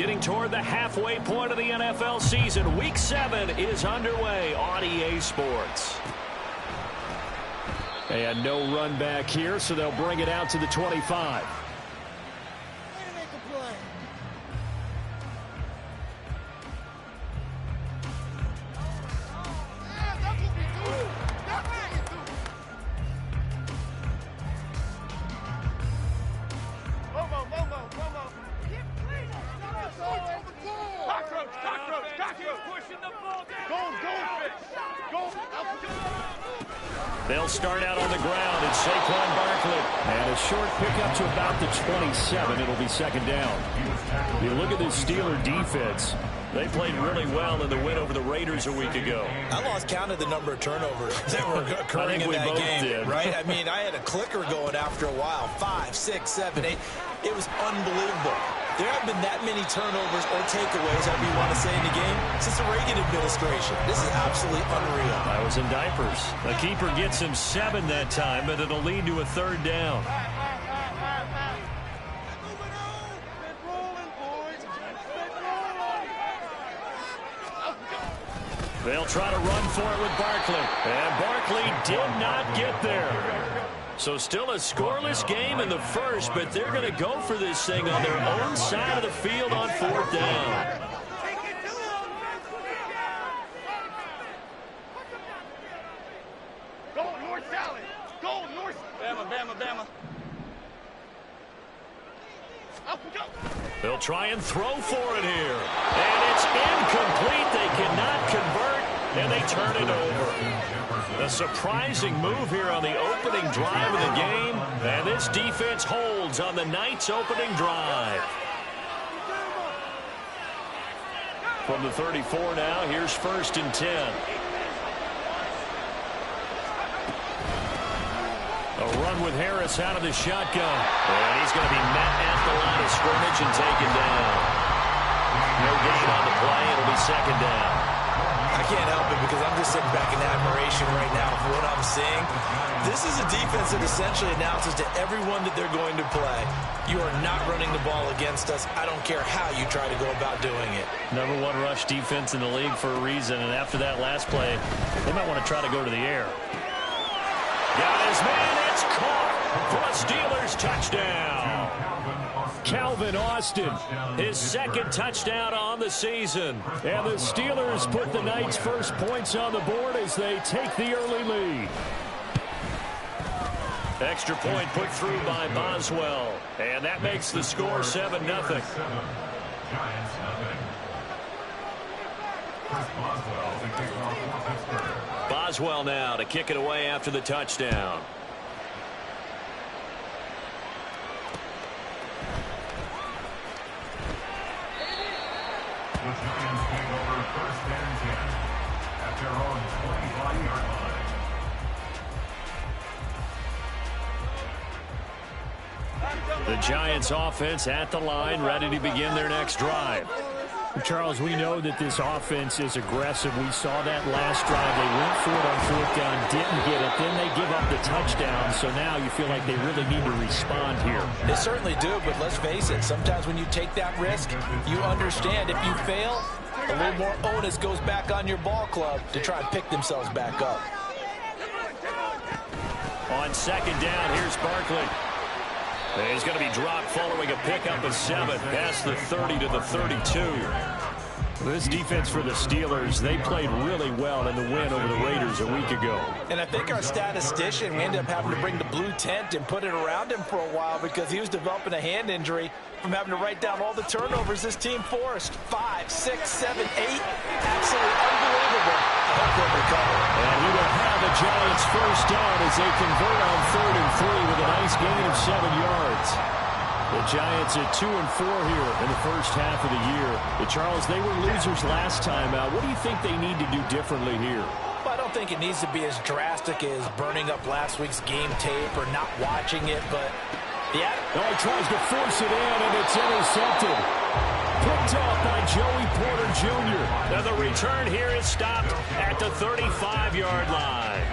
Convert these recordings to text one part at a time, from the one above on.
Getting toward the halfway point of the NFL season. Week 7 is underway on EA Sports. And no run back here, so they'll bring it out to the 25. They'll start out on the ground. It's Saquon Barkley. And a short pickup to about the 27. It'll be second down. You look at this Steeler defense. They played really well in the win over the Raiders a week ago. I lost count of the number of turnovers that were occurring in that game. Did. Right? I mean, I had a clicker going after a while. 5, 6, 7, 8. It was unbelievable. There have been that many turnovers or takeaways, however you want to say, in the game since the Reagan administration. This is absolutely unreal. I was in diapers. The keeper gets him 7 that time, but it'll lead to a third down. They'll try to run for it with Barkley. And Barkley did not get there. So still a scoreless game in the first, but they're going to go for this thing on their own side of the field on fourth down. Go north, Salad. Go north. Bama, Bama, Bama. They'll try and throw for it here. And it's incomplete. They cannot convert, and they turn it over. A surprising move here on the opening drive of the game. And this defense holds on the Knights' opening drive. From the 34 now, here's 1st and 10. A run with Harris out of the shotgun. And he's going to be met at the line of scrimmage and taken down. No gain on the play. It'll be second down. I can't help it because I'm just sitting back in admiration right now for what I'm seeing. This is a defense that essentially announces to everyone that they're going to play, you are not running the ball against us. I don't care how you try to go about doing it. Number 1 rush defense in the league for a reason. And after that last play, they might want to try to go to the air. Got his man. It's caught for a Steelers touchdown. Calvin Austin, his 2nd touchdown on the season. And the Steelers put the Knights' first points on the board as they take the early lead. Extra point put through by Boswell. And that makes the score 7-0. Boswell now to kick it away after the touchdown. The Giants take over 1st and 10 at their own 25-yard line. The Giants offense at the line, ready to begin their next drive. Charles, we know that this offense is aggressive. We saw that last drive. They went for it on fourth down, didn't get it. Then they give up the touchdown. So now you feel like they really need to respond here. They certainly do, but let's face it. Sometimes when you take that risk, you understand if you fail, a little more onus goes back on your ball club to try and pick themselves back up. On second down, here's Barkley. He's going to be dropped following a pickup of 7 past the 30 to the 32. This defense for the Steelers, they played really well in the win over the Raiders a week ago. And I think our statistician, we ended up having to bring the blue tent and put it around him for a while because he was developing a hand injury from having to write down all the turnovers this team forced. 5, 6, 7, 8. Absolutely unbelievable. I hope they'll recover. And we will have the Giants first down as they convert on 3rd and 3 with a nice gain of 7 yards. The Giants at 2-4 here in the first half of the year. Charles, they were losers last time out. What do you think they need to do differently here? Well, I don't think it needs to be as drastic as burning up last week's game tape or not watching it, but yeah. Oh, he tries to force it in, and it's intercepted. Picked off by Joey Porter Jr. Now the return here is stopped at the 35-yard line.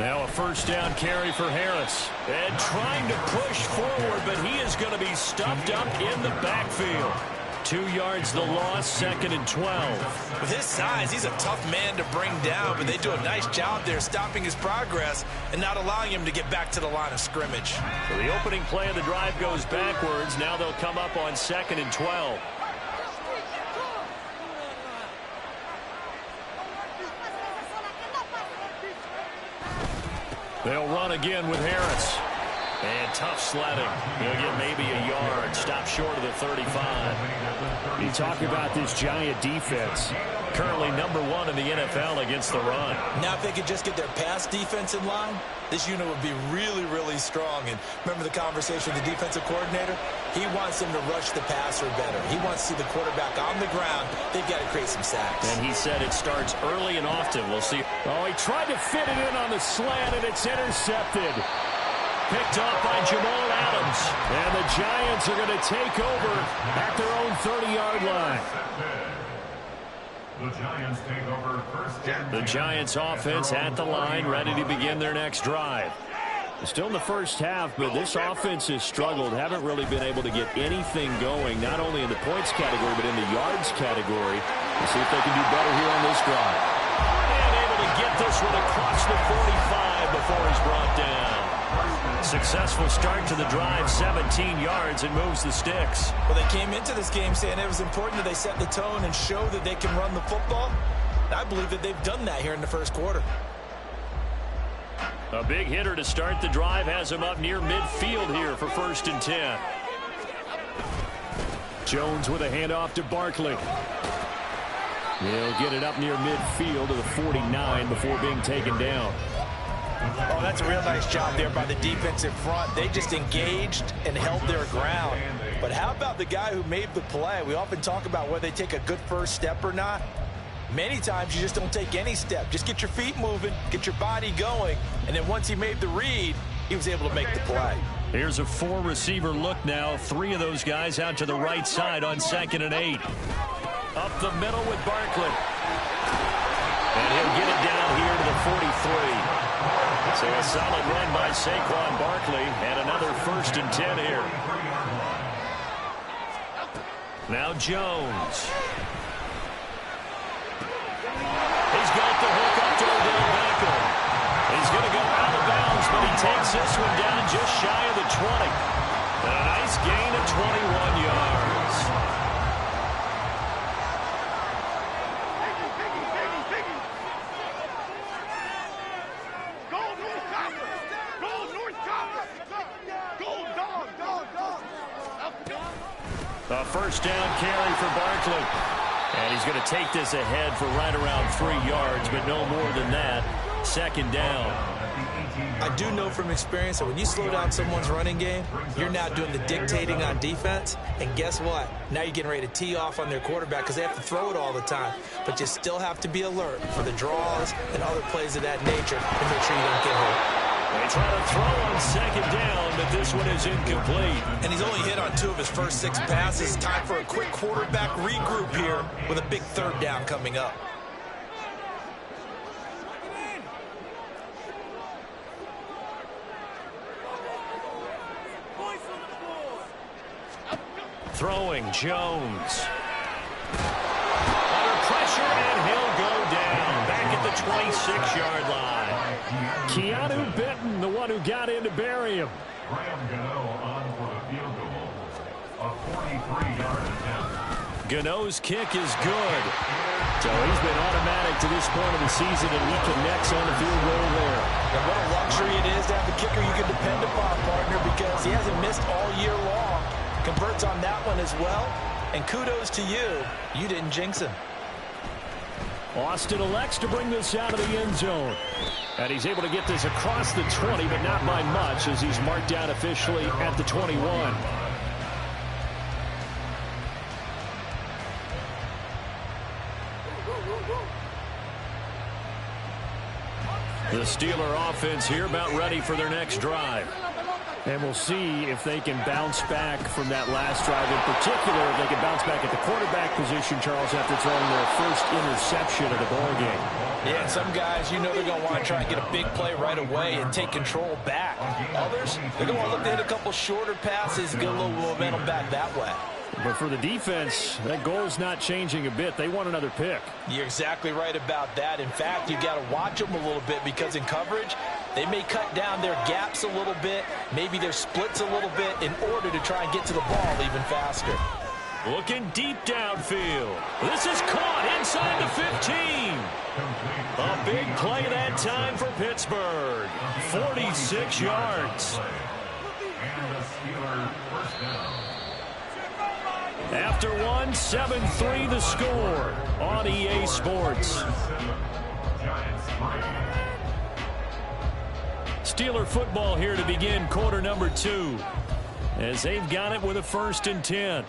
Now a first down carry for Harris. And trying to push forward, but he is going to be stuffed up in the backfield. 2 yards the loss, 2nd and 12. With his size, he's a tough man to bring down, but they do a nice job there stopping his progress and not allowing him to get back to the line of scrimmage. So the opening play of the drive goes backwards. Now they'll come up on 2nd and 12. They'll run again with Harris. And tough sledding. He'll get maybe a yard. Stop short of the 35. You talk about this giant defense. Currently #1 in the NFL against the run. Now if they could just get their pass defense in line, this unit would be really, really strong. And remember the conversation with the defensive coordinator? He wants them to rush the passer better. He wants to see the quarterback on the ground. They've got to create some sacks. And he said it starts early and often. We'll see. Oh, he tried to fit it in on the slant, and it's intercepted. Picked up by Jamal Adams. And the Giants are going to take over at their own 30-yard line. The Giants take over first and The Giants offense at the line, ready to begin their next drive. Still in the first half, but this offense has struggled. Haven't really been able to get anything going, not only in the points category, but in the yards category. We'll see if they can do better here on this drive. And able to get this one across the 45 before he's brought down. Successful start to the drive, 17 yards, and moves the sticks. Well, they came into this game saying it was important that they set the tone and show that they can run the football. I believe that they've done that here in the first quarter. A big hitter to start the drive has him up near midfield here for 1st and 10. Jones with a handoff to Barkley. He'll get it up near midfield to the 49 before being taken down. Oh, that's a real nice job there by the defensive front. They just engaged and held their ground. But how about the guy who made the play? We often talk about whether they take a good first step or not. Many times you just don't take any step. Just get your feet moving, get your body going, and then once he made the read, he was able to make the play. Here's a 4-receiver look now. 3 of those guys out to the right side on 2nd and 8. Up the middle with Barkley. And he'll get it down here to the 43. So a solid run by Saquon Barkley, and another 1st and 10 here. Now Jones. He's got the hook up to Odell Beckham. He's going to go out of bounds, but he takes this one down just shy of the 20. And a nice gain of 21 yards. A first down carry for Barkley. And he's going to take this ahead for right around 3 yards, but no more than that. 2nd down. I do know from experience that when you slow down someone's running game, you're now doing the dictating on defense. And guess what? Now you're getting ready to tee off on their quarterback because they have to throw it all the time. But you still have to be alert for the draws and other plays of that nature to make sure you don't get hurt. They try to throw on 2nd down, but this one is incomplete. And he's only hit on 2 of his first 6 passes. Time for a quick quarterback regroup here with a big 3rd down coming up. Throwing Jones. Under pressure, and he'll go down. Back at the 26-yard line. Keanu Benton, the one who got in to bury him. on for the field goal. A 43-yard attempt. Gano's kick is good. So he's been automatic to this point of the season, and he connects on the field goal there. And what a luxury it is to have a kicker you can depend upon, partner, because he hasn't missed all year long. Converts on that one as well. And kudos to you. You didn't jinx him. Austin elects to bring this out of the end zone. And he's able to get this across the 20, but not by much, as he's marked down officially at the 21. The Steeler offense here about ready for their next drive. And we'll see if they can bounce back from that last drive. In particular, if they can bounce back at the quarterback position, Charles, after throwing their first interception of the ballgame. Yeah, and some guys, you know they're going to want to try and get a big play right away and take control back. Others, they're going to want to look to hit a couple shorter passes, get a little momentum back that way. But for the defense, that goal's not changing a bit. They want another pick. You're exactly right about that. In fact, you got to watch them a little bit because in coverage, they may cut down their gaps a little bit, maybe their splits a little bit in order to try and get to the ball even faster. Looking deep downfield. This is caught inside the 15. A big play that time for Pittsburgh. 46 yards. And the Steelers first down. After one, 7-3 the score on EA Sports. Steeler football here to begin quarter number 2 as they've got it with a 1st and 10.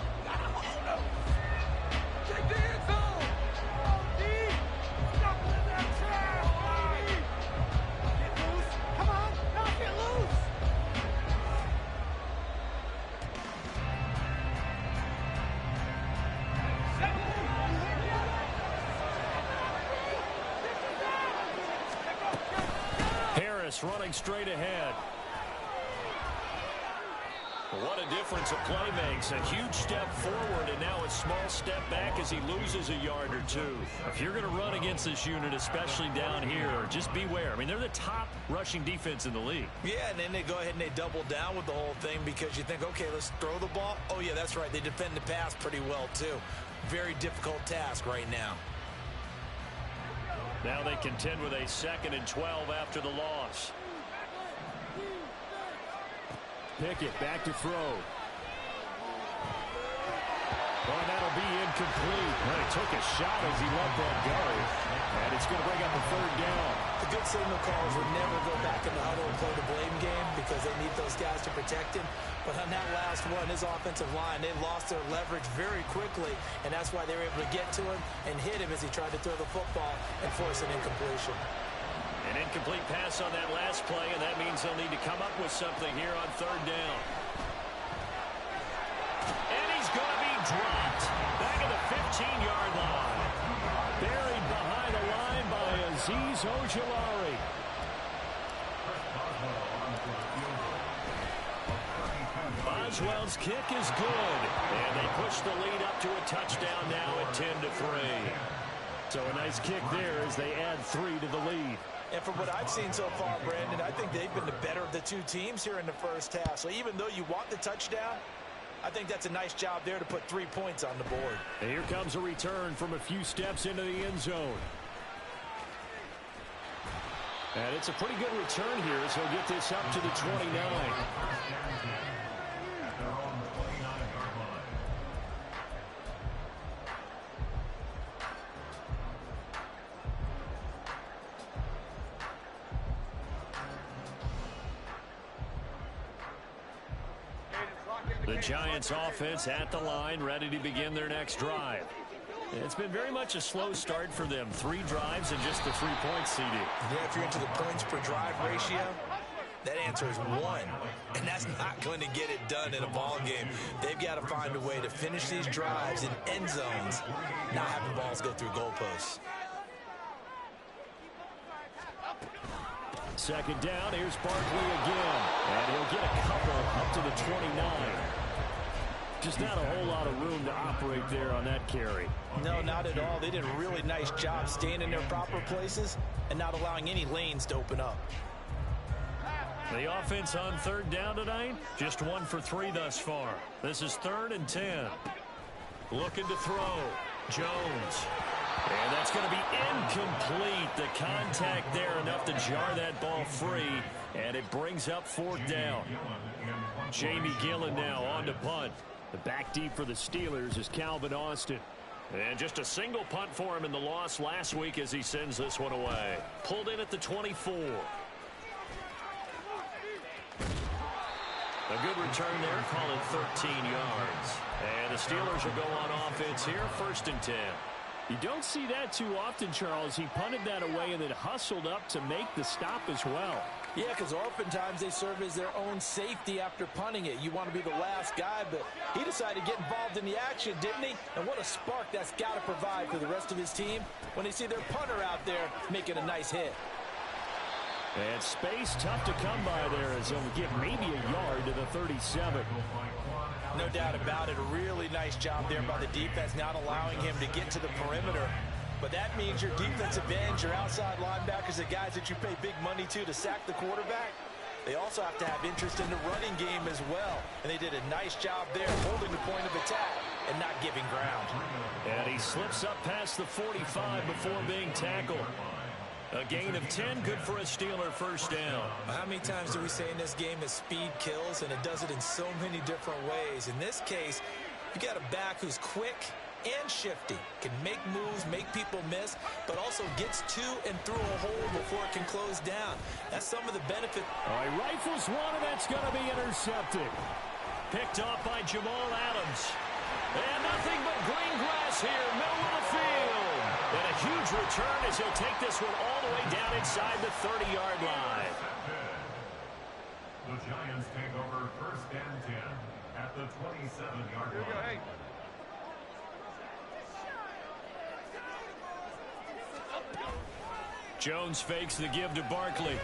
Running straight ahead. What a difference a play makes. A huge step forward and now a small step back as he loses a yard or two. If you're going to run against this unit, especially down here, just beware. I mean, they're the top rushing defense in the league. Yeah, and then they go ahead and they double down with the whole thing because you think, okay, let's throw the ball. Oh, yeah, that's right. They defend the pass pretty well, too. Very difficult task right now. Now they contend with a 2nd and 12 after the loss. Pickett back to throw. Oh, that'll be incomplete. Well, he took a shot as he let that go. And it's going to bring up a 3rd down. The good signal calls would never go back in the huddle and play the blame game because they need those guys to protect him. But on that last one, his offensive line, they lost their leverage very quickly, and that's why they were able to get to him and hit him as he tried to throw the football and force an incompletion. An incomplete pass on that last play, and that means they'll need to come up with something here on 3rd down. And he's going to be dropped back at the 15-yard line. Buried behind the line by Azeez Ojulari. Boswell's kick is good, and they push the lead up to a touchdown now at 10-3. So a nice kick there as they add 3 to the lead. And from what I've seen so far, Brandon, I think they've been the better of the two teams here in the first half. So even though you want the touchdown, I think that's a nice job there to put 3 points on the board. And here comes a return from a few steps into the end zone. And it's a pretty good return here, so he'll get this up to the 29. The Giants offense at the line, ready to begin their next drive. It's been very much a slow start for them. 3 drives and just the 3 points CD. Yeah, if you're into the points per drive ratio, that answer is 1. And that's not going to get it done in a ball game. They've got to find a way to finish these drives in end zones, not having balls go through goalposts. 2nd down, here's Barkley again. And he'll get a couple up to the 29. Just not a whole lot of room to operate there on that carry. No, not at all. They did a really nice job staying in their proper places and not allowing any lanes to open up. The offense on 3rd down tonight, just 1 for 3 thus far. This is 3rd and 10. Looking to throw. Jones. And that's going to be incomplete. The contact there enough to jar that ball free. And it brings up 4th down. Jamie Gillen now on to punt. The back deep for the Steelers is Calvin Austin. And just a single punt for him in the loss last week as he sends this one away. Pulled in at the 24. A good return there, call it 13 yards. And the Steelers will go on offense here, 1st and 10. You don't see that too often, Charles. He punted that away and then hustled up to make the stop as well. Yeah, because oftentimes they serve as their own safety after punting it. You want to be the last guy, but he decided to get involved in the action, didn't he? And what a spark that's got to provide for the rest of his team when they see their punter out there making a nice hit. And space tough to come by there as he'll give maybe a yard to the 37. No doubt about it. A really nice job there by the defense, not allowing him to get to the perimeter. But that means your defensive ends, your outside linebackers, the guys that you pay big money to sack the quarterback, they also have to have interest in the running game as well. And they did a nice job there holding the point of attack and not giving ground. And he slips up past the 45 before being tackled. A gain of 10, good for a Steeler first down. How many times do we say in this game that speed kills, and it does it in so many different ways? In this case, you got a back who's quick and shifty, can make moves, make people miss, but also gets to and through a hole before it can close down. That's some of the benefit. He rifles one, and that's going to be intercepted. Picked off by Jamal Adams. And nothing but green grass here, middle of the field. And a huge return as he'll take this one all the way down inside the 30-yard line. The Giants take over first and 10 at the 27-yard line. Jones fakes the give to Barkley.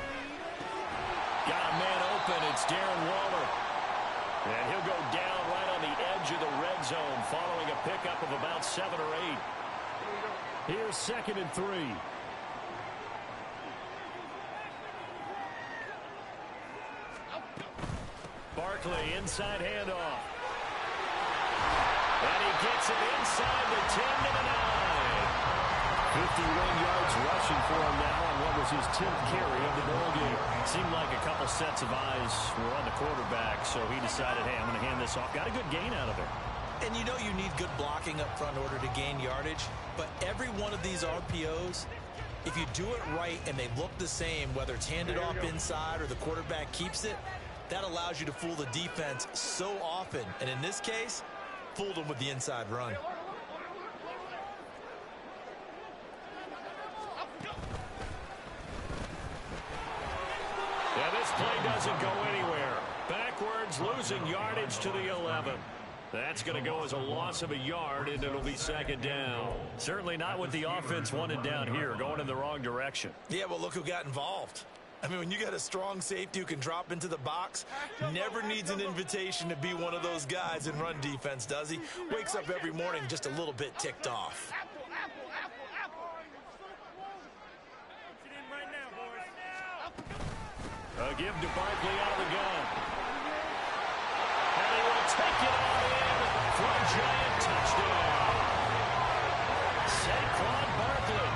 Got a man open. It's Darren Waller. And he'll go down right on the edge of the red zone following a pickup of about 7 or 8. Here's 2nd and 3. Barkley, inside handoff. And he gets it inside the 10 to the 9. 51 yards rushing for him now on what was his 10th carry of the ball game. Seemed like a couple sets of eyes were on the quarterback, so he decided, hey, I'm going to hand this off. Got a good gain out of it. And you know you need good blocking up front in order to gain yardage, but every one of these RPOs, if you do it right and they look the same, whether it's handed off inside or the quarterback keeps it, that allows you to fool the defense so often. And in this case, fooled them with the inside run. Yeah, this play doesn't go anywhere. Backwards, losing yardage to the 11. That's going to go as a loss of a yard, and it'll be 2nd down. Certainly not what the offense wanted down here, going in the wrong direction. Yeah, well, look who got involved. I mean, when you got a strong safety who can drop into the box, never needs an invitation to be one of those guys in run defense, does he? Wakes up every morning just a little bit ticked off. A give to Barkley out of the gun. And he will take it all in for a Giant touchdown. Saquon Barkley,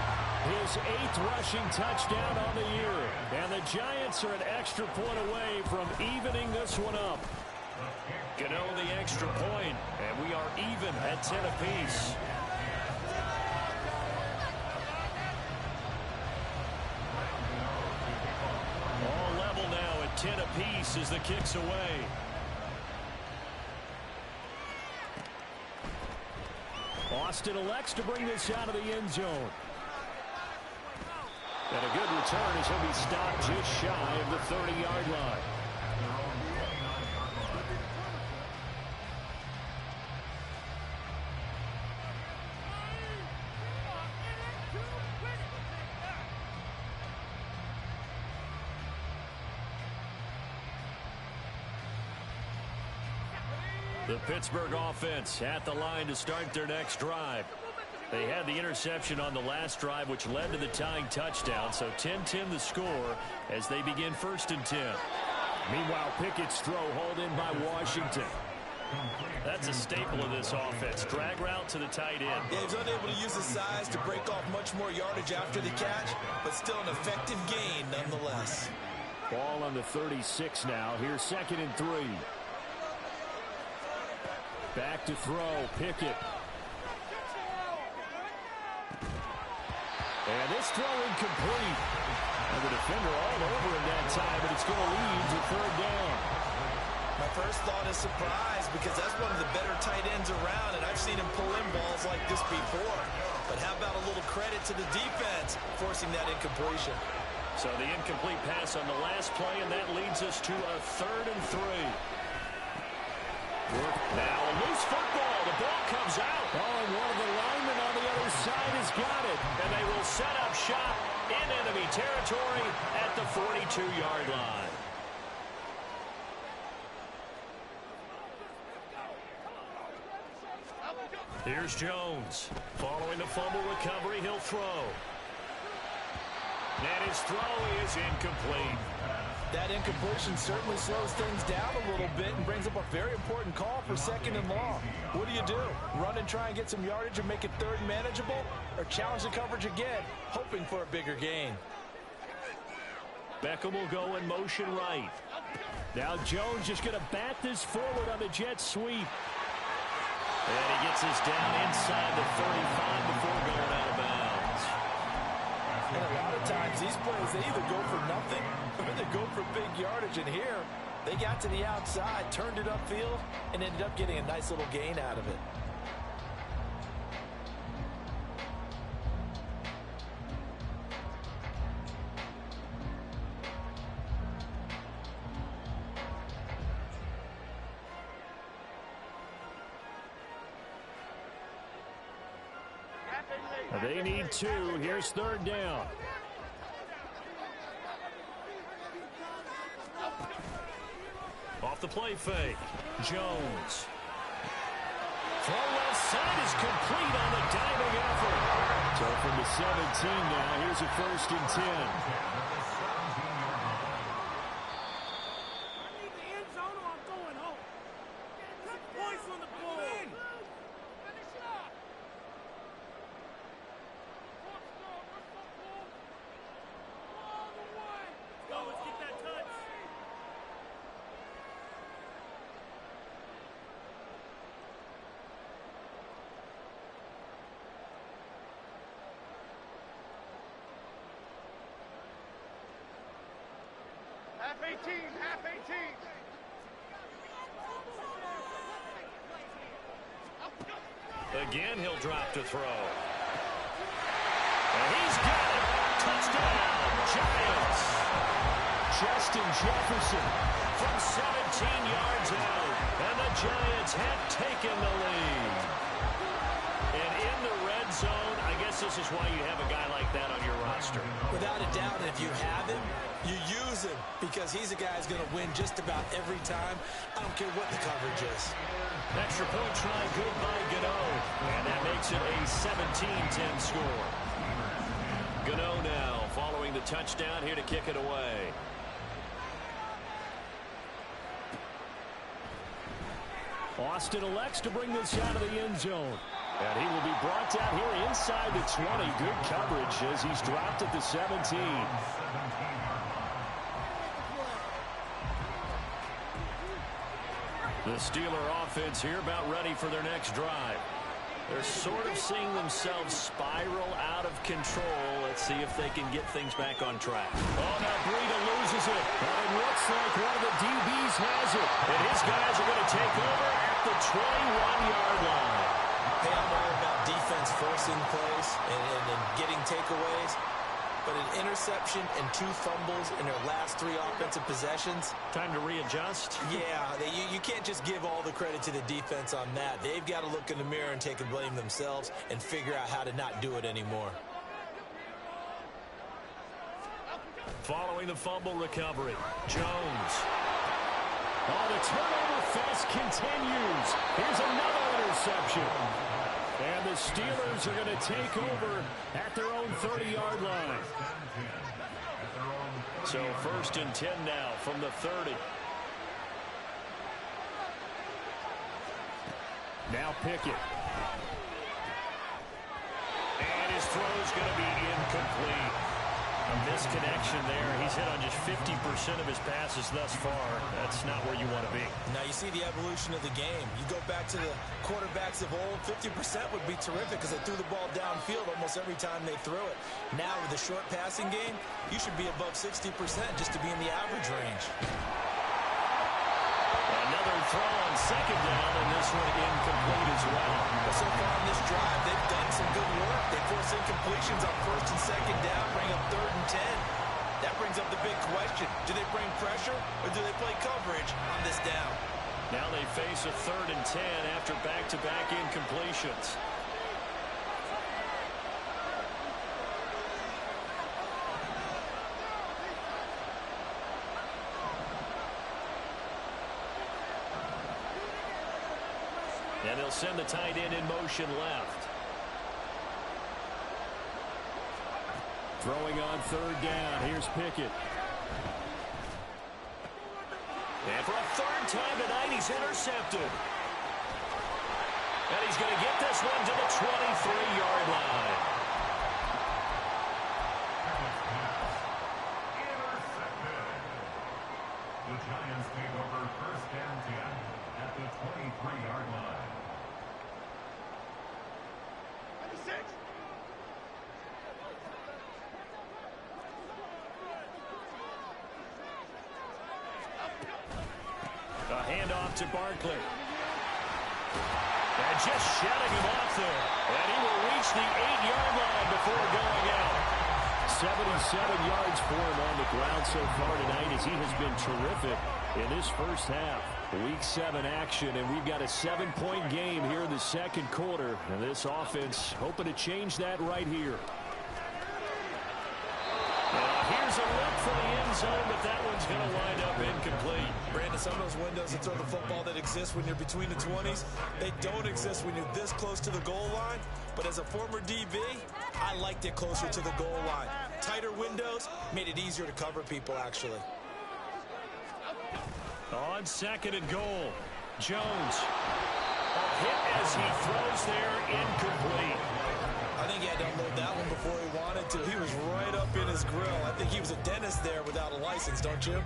his 8th rushing touchdown on the year. And the Giants are an extra point away from evening this one up. Gano the extra point, and we are even at 10 apiece. All level now at 10 apiece as the kick's away. Austin elects to bring this out of the end zone. And a good return as he'll be stopped just shy of the 30-yard line. The Pittsburgh offense at the line to start their next drive. They had the interception on the last drive, which led to the tying touchdown. So 10-10 the score as they begin 1st and 10. Meanwhile, Pickett's throw hauled in by Washington. That's a staple of this offense. Drag route to the tight end. Yeah, he's unable to use his size to break off much more yardage after the catch, but still an effective gain nonetheless. Ball on the 36 now. Here's 2nd and 3. Back to throw, Pickett. And this throw incomplete. And the defender all over him that time, but it's going to lead to 3rd down. My first thought is surprise because that's one of the better tight ends around, and I've seen him pull in balls like this before. But how about a little credit to the defense forcing that incompletion? So the incomplete pass on the last play, and that leads us to a 3rd and 3. Now a loose football. The ball comes out. Oh, and one of the linemen on the other side has got it. And they will set up shop in enemy territory at the 42-yard line. Here's Jones. Following the fumble recovery, he'll throw. And his throw is incomplete. That incompletion certainly slows things down a little bit and brings up a very important call for 2nd and long. What do? Run and try and get some yardage and make it 3rd and manageable? Or challenge the coverage again, hoping for a bigger gain? Beckham will go in motion right. Now Jones just going to bat this forward on the jet sweep. And he gets this down inside the 35 before going out of bounds. And a lot of times these plays, they either go for nothing or they go for big yardage. And here, they got to the outside, turned it upfield, and ended up getting a nice little gain out of it. They need 2. Here's 3rd down. Off the play fake. Jones. Throw left side is complete on the diving effort. So from the 17 now, here's a 1st and 10. I need the end zone or I'm going home. 6 points on the board. Finish it up. Go, let's get that touch. Half 18, half 18. Again, he'll drop to throw. And he's got it. Touchdown, Giants. Justin Jefferson From 17 yards out. And the Giants have taken the lead. And in the red zone, I guess this is why you have a guy like that on your roster. Without a doubt, and if you have him, you use him because he's a guy who's going to win just about every time. I don't care what the coverage is. Extra point try good by Gano. And that makes it a 17-10 score. Gano now following the touchdown here to kick it away. Austin elects to bring this out of the end zone. And he will be brought down here inside the 20. Good coverage as he's dropped at the 17. The Steeler offense here about ready for their next drive. They're sort of seeing themselves spiral out of control. Let's see if they can get things back on track. Oh, now Breida loses it. And it looks like one of the DBs has it. And his guys are going to take over at the 21-yard line. Hey, I'm all about defense forcing plays and getting takeaways. But an interception and 2 fumbles in their last 3 offensive possessions. Time to readjust. Yeah, you can't just give all the credit to the defense on that. They've got to look in the mirror and take the blame themselves and figure out how to not do it anymore. Following the fumble recovery, Jones. Oh, the turnover fest continues. Here's another interception. And the Steelers are going to take over at their own 30-yard line. So 1st and 10 now from the 30. Now Pickett. And his throw's going to be incomplete. A misconnection there. He's hit on just 50% of his passes thus far. That's not where you want to be. Now you see the evolution of the game. You go back to the quarterbacks of old, 50% would be terrific because they threw the ball downfield almost every time they threw it. Now with the short passing game, you should be above 60% just to be in the average range. Another throw on 2nd down, and this one incomplete as well. But so far on this drive, they've done some good work. They force incompletions on 1st and 2nd down, bring up 3rd and 10. That brings up the big question. Do they bring pressure or do they play coverage on this down? Now they face a 3rd and 10 after back-to-back incompletions. And he'll send the tight end in motion left. Throwing on 3rd down. Here's Pickett. And for a 3rd time tonight, he's intercepted. And he's going to get this one to the 23-yard line. Intercepted. The Giants take over 1st and 10 at the 23-yard line. A handoff to Barkley. And just shutting him off there. And he will reach the 8-yard line before going out. 77 yards for him on the ground so far tonight as he has been terrific in this first half. Week 7 action, and we've got a 7-point game here in the second quarter. And this offense hoping to change that right here. Here's a look for the end zone, but that one's going to wind up incomplete. Brandon, some of those windows to throw the football that exist when you're between the 20s, they don't exist when you're this close to the goal line. But as a former DB, I liked it closer to the goal line. Tighter windows made it easier to cover people, actually. On 2nd and goal, Jones. A hit as he throws there, incomplete. I think he had to unload that one before he wanted to. He was right up in his grill. I think he was a dentist there without a license, don't you?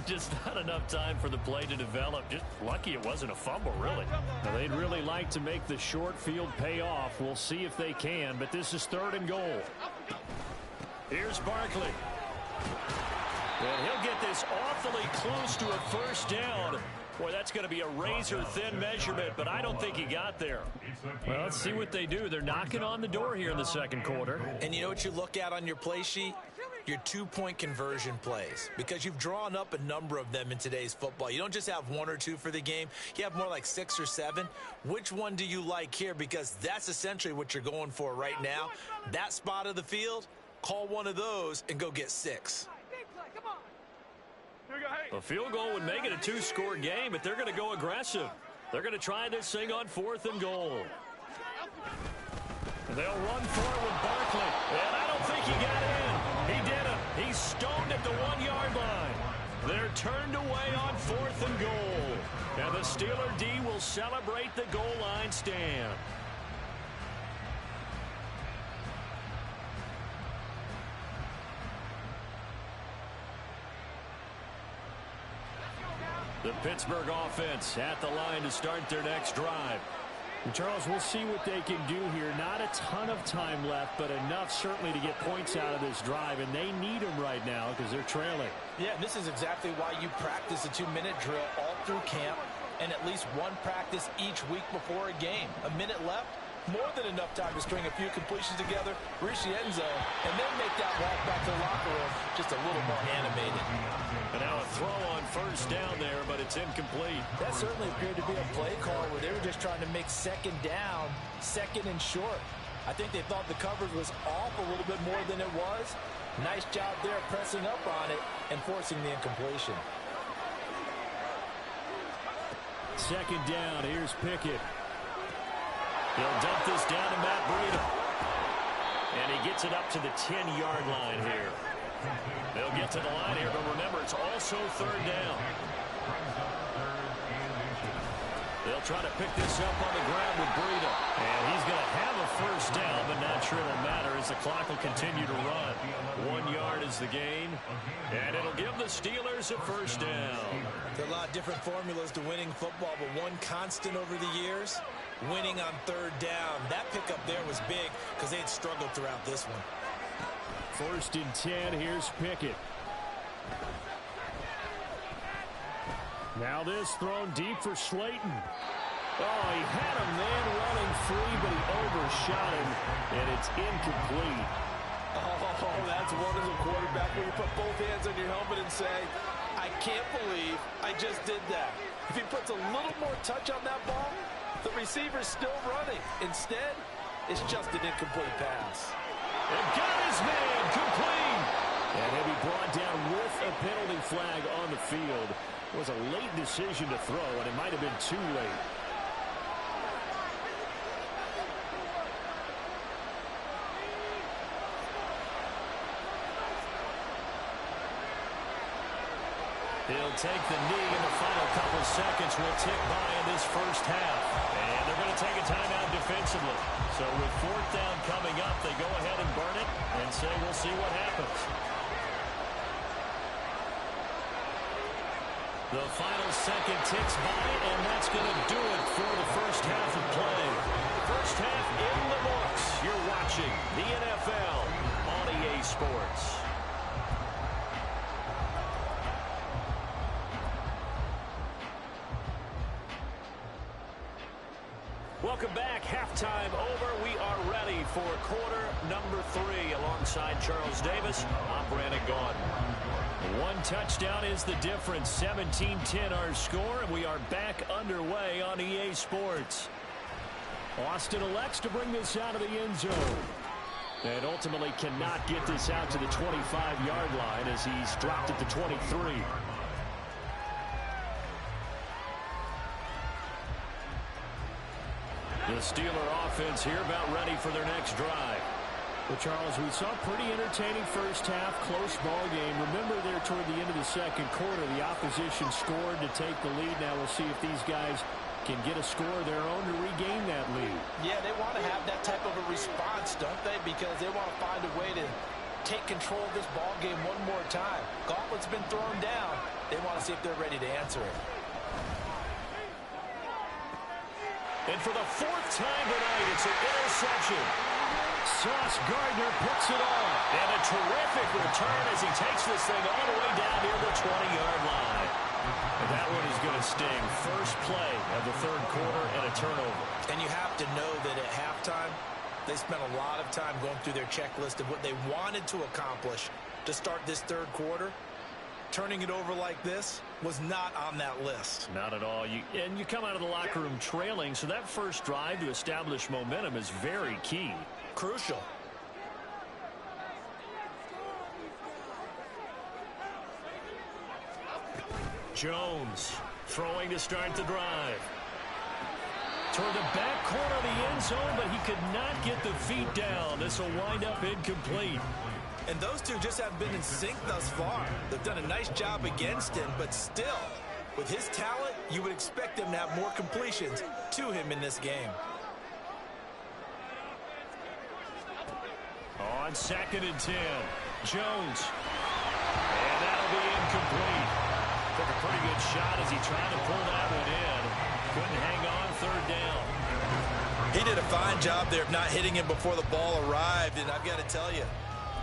Just not enough time for the play to develop. Just lucky it wasn't a fumble, really. Now, they'd really like to make the short field pay off. We'll see if they can, but this is 3rd and goal. Here's Barkley. And he'll get this awfully close to a 1st down. Boy, that's going to be a razor-thin measurement, but I don't think he got there. Well, let's see what they do. They're knocking on the door here in the second quarter. And you know what you look at on your play sheet? Your 2-point conversion plays, because you've drawn up a number of them in today's football. You don't just have 1 or 2 for the game. You have more like 6 or 7. Which one do you like here? Because that's essentially what you're going for right now. That spot of the field, call one of those and go get 6. A field goal would make it a 2-score game, but they're going to go aggressive. They're going to try this thing on 4th and goal. They'll run for it with Barkley. And I don't think he got in. He didn't. He's stoned at the 1-yard line. They're turned away on 4th and goal. And the Steeler D will celebrate the goal line stand. The Pittsburgh offense at the line to start their next drive. And Charles, we'll see what they can do here. Not a ton of time left, but enough certainly to get points out of this drive, and they need them right now because they're trailing. Yeah, this is exactly why you practice a 2-minute drill all through camp and at least one practice each week before a game. A minute left, more than enough time to string a few completions together, reach the end zone, and then make that walk back to the locker room just a little more animated. And now a throw on 1st down there, but it's incomplete. That certainly appeared to be a play call where they were just trying to make 2nd down, 2nd and short. I think they thought the coverage was off a little bit more than it was. Nice job there pressing up on it and forcing the incompletion. 2nd down, here's Pickett. He'll dump this down to Matt Breida. And he gets it up to the 10-yard line here. They'll get to the line here, but remember, it's also 3rd down. They'll try to pick this up on the ground with Breida. And he's going to have a 1st down, but not sure it'll matter as the clock will continue to run. 1 yard is the gain, and it'll give the Steelers a 1st down. There are a lot of different formulas to winning football, but one constant over the years, winning on 3rd down. That pickup there was big because they had struggled throughout this one. 1st and 10, here's Pickett. Now this thrown deep for Slayton. Oh, he had a man running free, but he overshot him, and it's incomplete. Oh, that's one as a quarterback when you put both hands on your helmet and say, I can't believe I just did that. If he puts a little more touch on that ball, the receiver's still running. Instead, it's just an incomplete pass. And got his man complete. And he'll be brought down with a penalty flag on the field. It was a late decision to throw, and it might have been too late. He'll take the knee, and the final couple seconds will tick by in this first half. And they're going to take a timeout defensively. So with fourth down coming up, they go ahead and burn it and say we'll see what happens. The final second ticks by, and that's going to do it for the first half of play. First half in the books. You're watching the NFL on EA Sports. Welcome back. Halftime over. We are ready for quarter number 3 alongside Charles Davis. I'm Brandon Gaudin. One touchdown is the difference. 17-10 our score, and we are back underway on EA Sports. Austin elects to bring this out of the end zone. And ultimately cannot get this out to the 25-yard line as he's dropped at the 23. The Steeler offense here about ready for their next drive. Well, Charles, we saw a pretty entertaining first half, close ball game. Remember there toward the end of the second quarter, the opposition scored to take the lead. Now we'll see if these guys can get a score of their own to regain that lead. Yeah, they want to have that type of a response, don't they? Because they want to find a way to take control of this ball game one more time. Gauntlet's been thrown down. They want to see if they're ready to answer it. And for the fourth time tonight, it's an interception. Sauce Gardner picks it off. And a terrific return as he takes this thing all the way down near the 20-yard line. And that one is going to sting. First play of the third quarter and a turnover. And you have to know that at halftime, they spent a lot of time going through their checklist of what they wanted to accomplish to start this third quarter. Turning it over like this was not on that list. Not at all. And you come out of the locker room trailing, so that first drive to establish momentum is very key. Crucial. Jones throwing to start the drive. Toward the back corner of the end zone, but he could not get the feet down. This will wind up incomplete. And those two just haven't been in sync thus far. They've done a nice job against him, but still, with his talent, you would expect him to have more completions to him in this game. On 2nd and 10, Jones. And that'll be incomplete. Took a pretty good shot as he tried to pull that one in. Couldn't hang on, third down. He did a fine job there of not hitting him before the ball arrived, and I've got to tell you,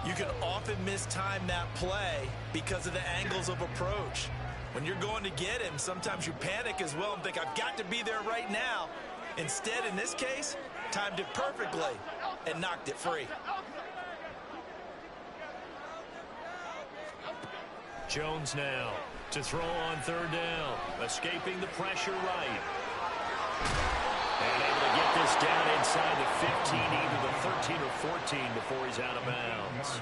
you can often mistime that play because of the angles of approach. When you're going to get him, sometimes you panic as well and think, I've got to be there right now. Instead, in this case, timed it perfectly and knocked it free. Jones now to throw on third down, escaping the pressure right. And able to get this down inside the 15, either the 13 or 14 before he's out of bounds.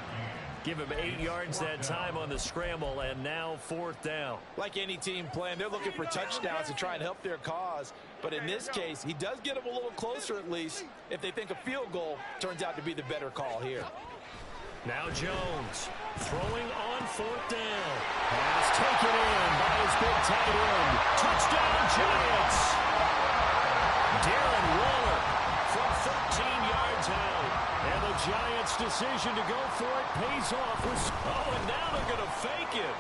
Give him 8 yards that time on the scramble, and now fourth down. Like any team playing, they're looking for touchdowns to try and help their cause. But in this case, he does get them a little closer at least if they think a field goal turns out to be the better call here. Now Jones throwing on fourth down. Pass taken in by his big tight end. Touchdown Giants. Darren Waller from 13 yards out. And the Giants' decision to go for it pays off. And now they're going to fake it.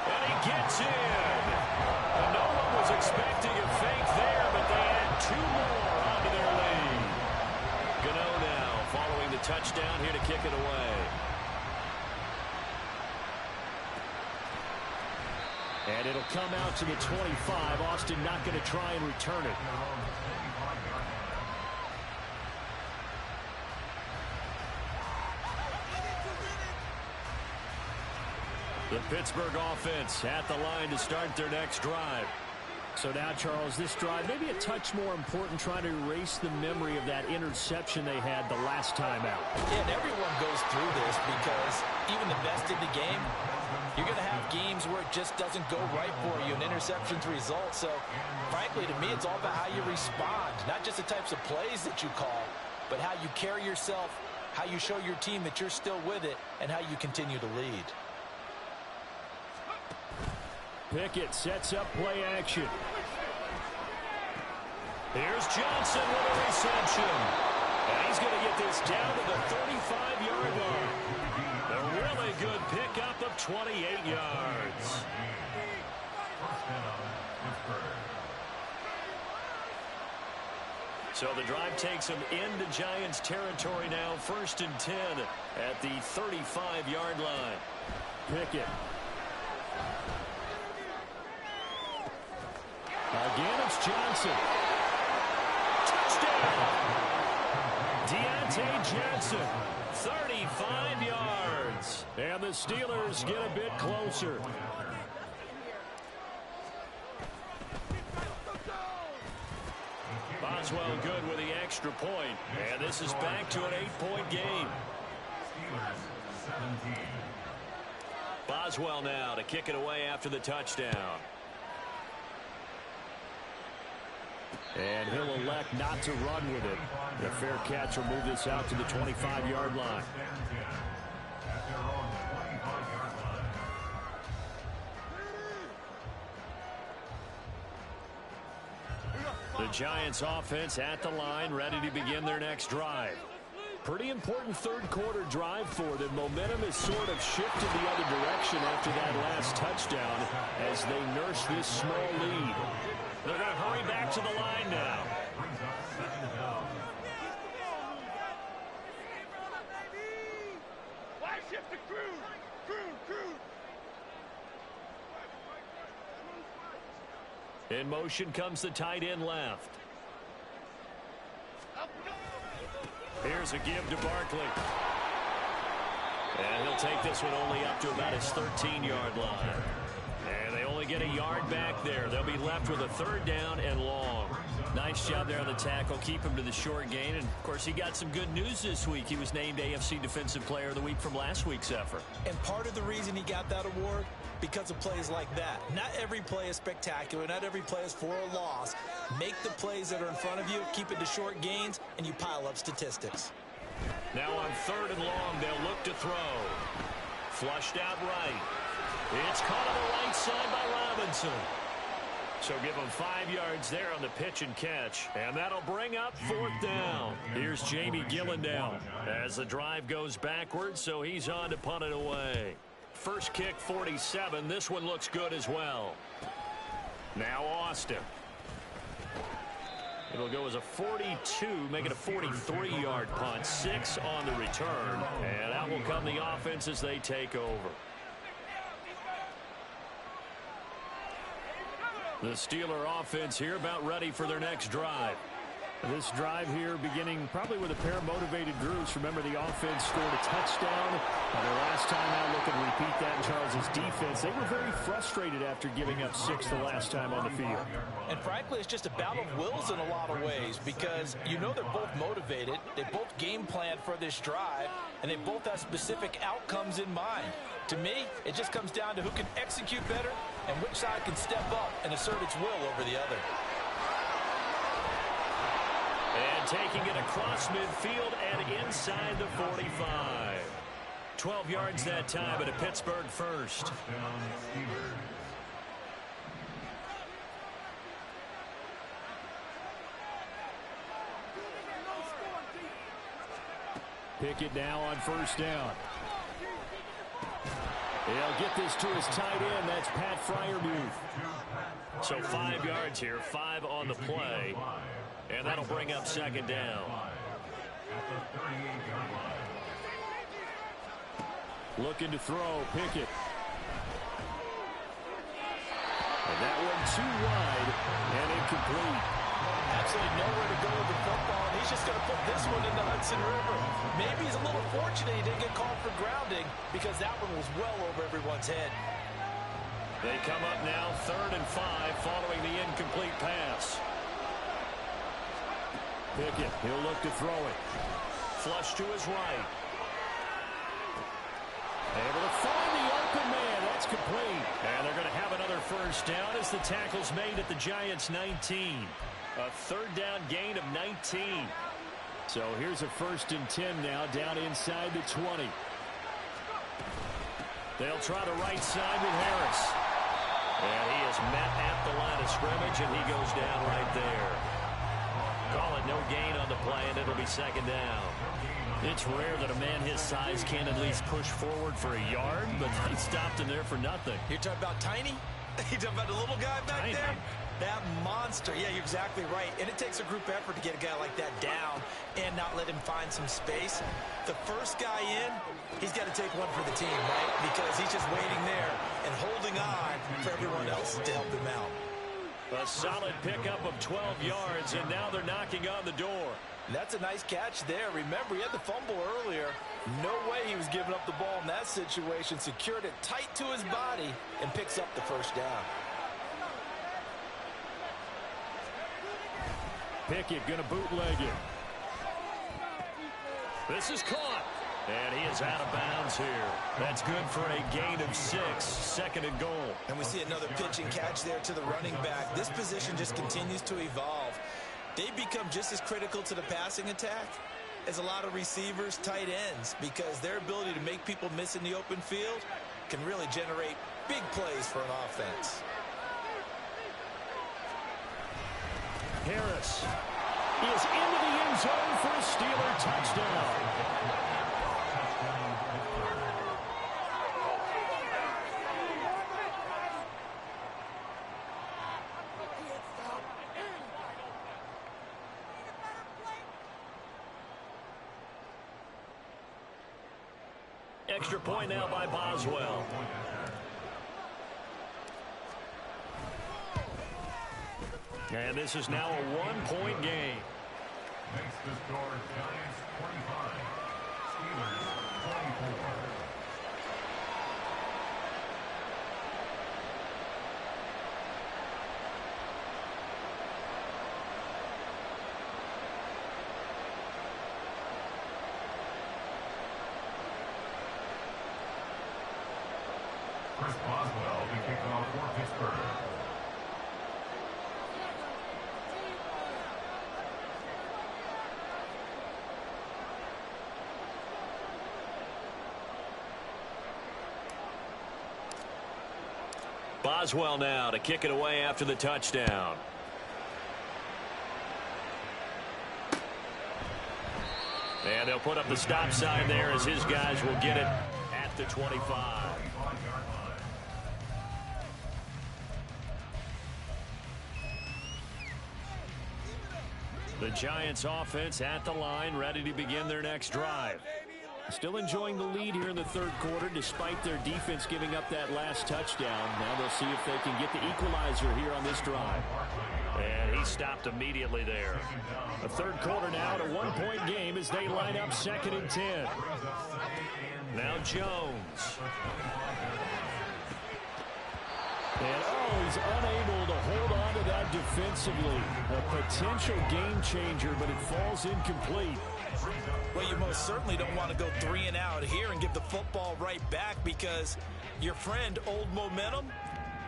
And he gets in. And no one was expecting a fake there, but they add 2 more onto their lead. Gano now following the touchdown here to kick it away. And it'll come out to the 25. Austin not going to try and return it. The Pittsburgh offense at the line to start their next drive. So now, Charles, this drive maybe a touch more important, trying to erase the memory of that interception they had the last time out. Yeah, and everyone goes through this because even the best in the game, you're going to have games where it just doesn't go right for you and interceptions result. So, frankly, to me, it's all about how you respond, not just the types of plays that you call, but how you carry yourself, how you show your team that you're still with it, and how you continue to lead. Pickett sets up play action. Here's Johnson with a reception. And he's going to get this down to the 35-yard line. A really good pickup of 28 yards. So the drive takes them into Giants territory now. 1st and 10 at the 35-yard line. Pickett. Again, it's Johnson. Touchdown! Deontay Johnson, 35 yards. And the Steelers get a bit closer. Boswell good with the extra point. And this is back to an 8-point game. Steelers 17. Boswell now to kick it away after the touchdown. And he'll elect not to run with it. The fair catch will move this out to the 25-yard line. The Giants offense at the line, ready to begin their next drive. Pretty important third-quarter drive for them. Momentum has sort of shifted the other direction after that last touchdown as they nurse this small lead. They're going to hurry back to the line now. Wide shift to Crumz. Crumz. In motion comes the tight end left. Here's a give to Barkley. And he'll take this one only up to about his 13-yard line. And they only get a yard back there. They'll be left with a 3rd down and long. Nice job there on the tackle. Keep him to the short gain. And, of course, he got some good news this week. He was named AFC Defensive Player of the Week from last week's effort. And part of the reason he got that award, because of plays like that. Not every play is spectacular. Not every play is for a loss. Make the plays that are in front of you, keep it to short gains, and you pile up statistics. Now on 3rd and long, they'll look to throw. Flushed out right. It's caught on the right side by Robinson. So give him 5 yards there on the pitch and catch. And that'll bring up 4th down. Here's Jamie Gillandale as the drive goes backwards, so he's on to punt it away. First kick, 47. This one looks good as well. Now Austin. It'll go as a 42, make it a 43-yard punt. 6 on the return. And out will come the offense as they take over. The Steeler offense here about ready for their next drive. This drive here beginning probably with a pair of motivated groups. Remember, the offense scored a touchdown. And the last time out, looking to repeat that in Charles's defense. They were very frustrated after giving up 6 the last time on the field. And frankly, it's just a battle of wills in a lot of ways because you know they're both motivated. They both game planned for this drive, and they both have specific outcomes in mind. To me, it just comes down to who can execute better and which side can step up and assert its will over the other. And taking it across midfield and inside the 45. 12 yards that time at a Pittsburgh first. Pickett now on 1st down. He'll get this to his tight end. That's Pat Freiermuth. So 5 yards here, 5 on the play. And that'll bring up 2nd down. Looking to throw, Pickett. And that one too wide and incomplete. Absolutely nowhere to go with the football, and he's just going to put this one in the Mason River. Maybe he's a little fortunate he didn't get called for grounding because that one was well over everyone's head. They come up now 3rd and 5 following the incomplete pass. Pickett, he'll look to throw it. Flush to his right. Able to find the open man. That's complete. And they're going to have another first down as the tackle's made at the Giants' 19. A 3rd down gain of 19. So here's a 1st and 10 now down inside the 20. They'll try the right side with Harris. And he is met at the line of scrimmage, and he goes down right there. Call it no gain on the play, and it'll be 2nd down. It's rare that a man his size can at least push forward for a yard, but they stopped him there for nothing. You're talking about tiny? You're talking about the little guy back Tiny. there? That monster. Yeah, you're exactly right. And it takes a group effort to get a guy like that down and not let him find some space. The first guy in, he's got to take one for the team, right? Because he's just waiting there and holding on for everyone else to help him out. A solid pickup of 12 yards, and now they're knocking on the door. That's a nice catch there. Remember, he had the fumble earlier. No way he was giving up the ball in that situation. Secured it tight to his body and picks up the first down. Pickett going to bootleg it. This is caught. And he is out of bounds here. That's good for a gain of 6. 2nd and goal. And we see another pitch and catch there to the running back. This position just continues to evolve. They become just as critical to the passing attack as a lot of receivers, tight ends, because their ability to make people miss in the open field can really generate big plays for an offense. Harris is into the end zone for a Steeler touchdown. Extra point now by Boswell. And this is now a 1-point game. Makes the score Giants 25, Steelers 24. Chris Boswell to kick off for Pittsburgh. Boswell now to kick it away after the touchdown. And they'll put up the stop sign there as his guys will get it at the 25. The Giants offense at the line, ready to begin their next drive. Still enjoying the lead here in the 3rd quarter despite their defense giving up that last touchdown. Now they'll see if they can get the equalizer here on this drive. And he stopped immediately there. A 3rd quarter now at a 1-point game as they line up 2nd and 10. Now Jones. And he's unable to hold on to that defensively. A potential game changer, but it falls incomplete. Well, you most certainly don't want to go 3 and out here and give the football right back because your friend, Old Momentum,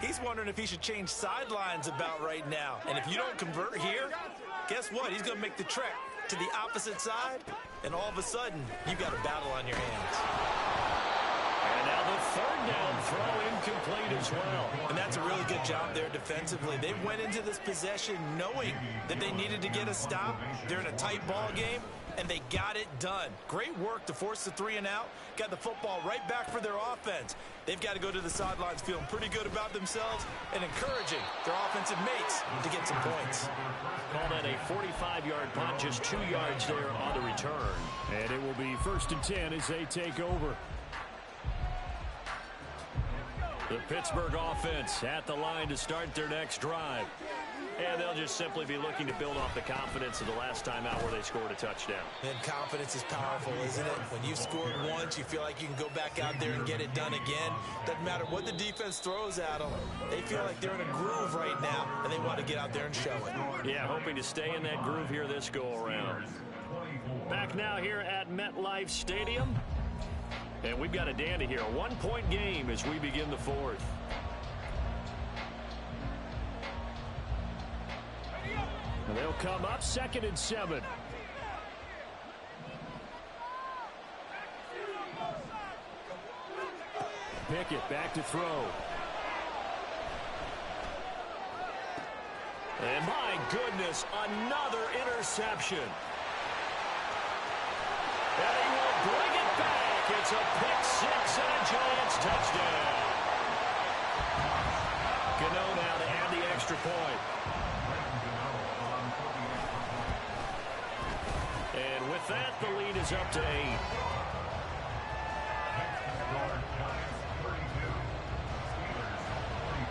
he's wondering if he should change sidelines about right now. And if you don't convert here, guess what? He's going to make the trek to the opposite side, and all of a sudden, you've got a battle on your hands. And now the 3rd down throw incomplete as well. And that's a really good job there defensively. They went into this possession knowing that they needed to get a stop. They're in a tight ball game, and they got it done. Great work to force the 3 and out. Got the football right back for their offense. They've got to go to the sidelines feeling pretty good about themselves and encouraging their offensive mates to get some points. Call that a 45-yard punt, just 2 yards there on the return. And it will be 1st and 10 as they take over. The Pittsburgh offense at the line to start their next drive. And they'll just simply be looking to build off the confidence of the last time out where they scored a touchdown. And confidence is powerful, isn't it? When you've scored once, you feel like you can go back out there and get it done again. Doesn't matter what the defense throws at them. They feel like they're in a groove right now, and they want to get out there and show it. Yeah, hoping to stay in that groove here this go-around. Back now here at MetLife Stadium. And we've got a dandy here. A one-point game as we begin the fourth. And they'll come up 2nd and 7. Pickett back to throw. And my goodness, another interception. And he will bring it back. It's a pick six and a Giants touchdown. Gano now to add the extra point. And with that, the lead is up to 8.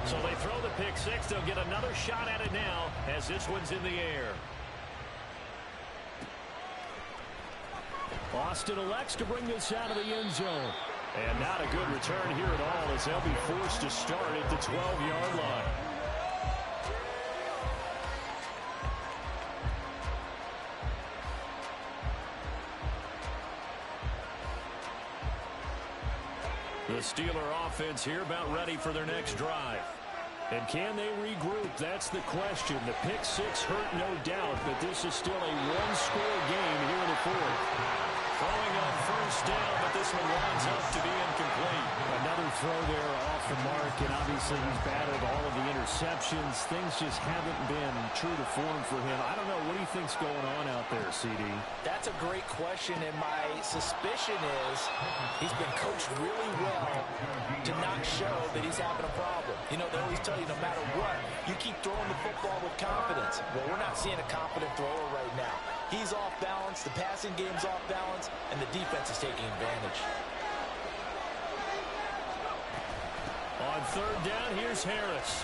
So they throw the pick six. They'll get another shot at it now as this one's in the air. Austin elects to bring this out of the end zone. And not a good return here at all as they'll be forced to start at the 12-yard line. The Steeler offense here about ready for their next drive. And can they regroup? That's the question. The pick six hurt, no doubt, but this is still a one-score game here in the fourth. Throwing on first down, but this one winds up to be incomplete. Another throw there off the mark, and obviously he's battled all of the interceptions. Things just haven't been true to form for him. I don't know. What do you think's going on out there, CD? That's a great question, and my suspicion is he's been coached really well to not show that he's having a problem. You know, they always tell you no matter what, you keep throwing the football with confidence. Well, we're not seeing a confident thrower right now. He's off balance, the passing game's off balance, and the defense is taking advantage. On third down, here's Harris.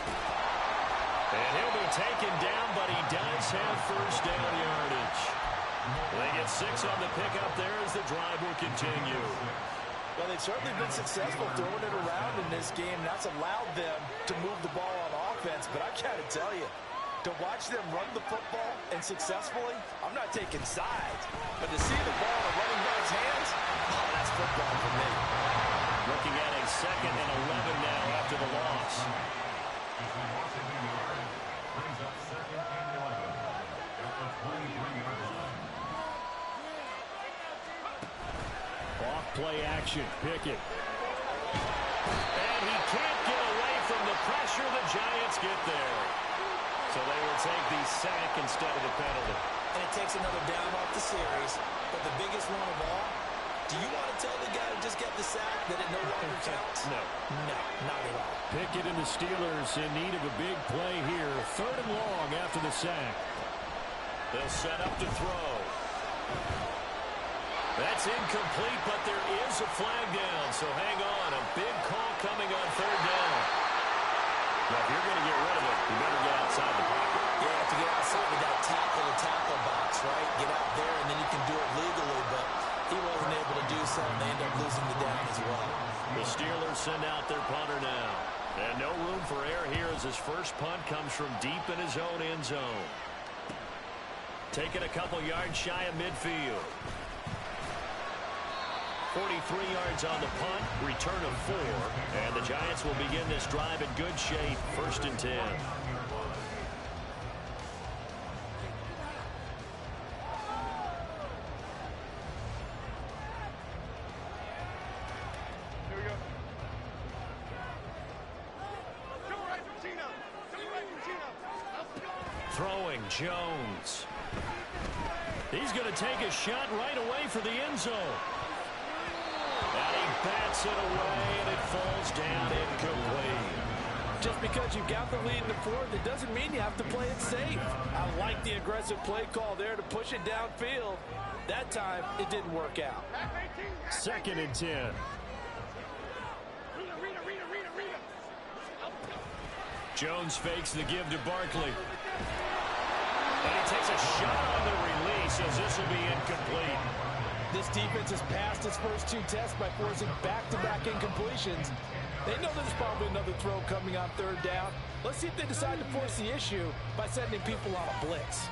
And he'll be taken down, but he does have first down yardage. They get 6 on the pickup there as the drive will continue. Well, they've certainly been successful throwing it around in this game. That's allowed them to move the ball on offense, but I got to tell you, to watch them run the football and successfully, I'm not taking sides. But to see the ball in a running back's hands, oh, that's football for me. Looking at a 2nd and 11 now after the loss. Off play action. Pickett. And he can't get away from the pressure. The Giants get there. So they will take the sack instead of the penalty. And it takes another down off the series. But the biggest one of all, do you want to tell the guy to just get the sack that it no longer counts? No. No, not at all. Pickett and the Steelers in need of a big play here. 3rd and long after the sack. They'll set up to throw. That's incomplete, but there is a flag down. So hang on. A big call coming on 3rd down. Now, if you're going to get rid of it, you better get outside the pocket. You have to get outside with that tackle box, right? Get out there, and then you can do it legally, but he wasn't able to do so, and they end up losing the down as well. The Steelers send out their punter now. And no room for error here as his first punt comes from deep in his own end zone. Taking a couple yards shy of midfield. 43 yards on the punt, return of 4, and the Giants will begin this drive in good shape, 1st and 10. Here we go. Go right, Gino. Go right, Gino. Let's go. Throwing Jones. He's going to take a shot right away for the end zone. And he bats it away, and it falls down incomplete. Just because you've got the lead in the fourth, it doesn't mean you have to play it safe. I like the aggressive play call there to push it downfield. That time, it didn't work out. 2nd and 10. Rita. Jones fakes the give to Barkley. And he takes a shot on the release as this will be incomplete. This defense has passed its first 2 tests by forcing back-to-back incompletions. They know there's probably another throw coming on 3rd down. Let's see if they decide to force the issue by sending people on a blitz.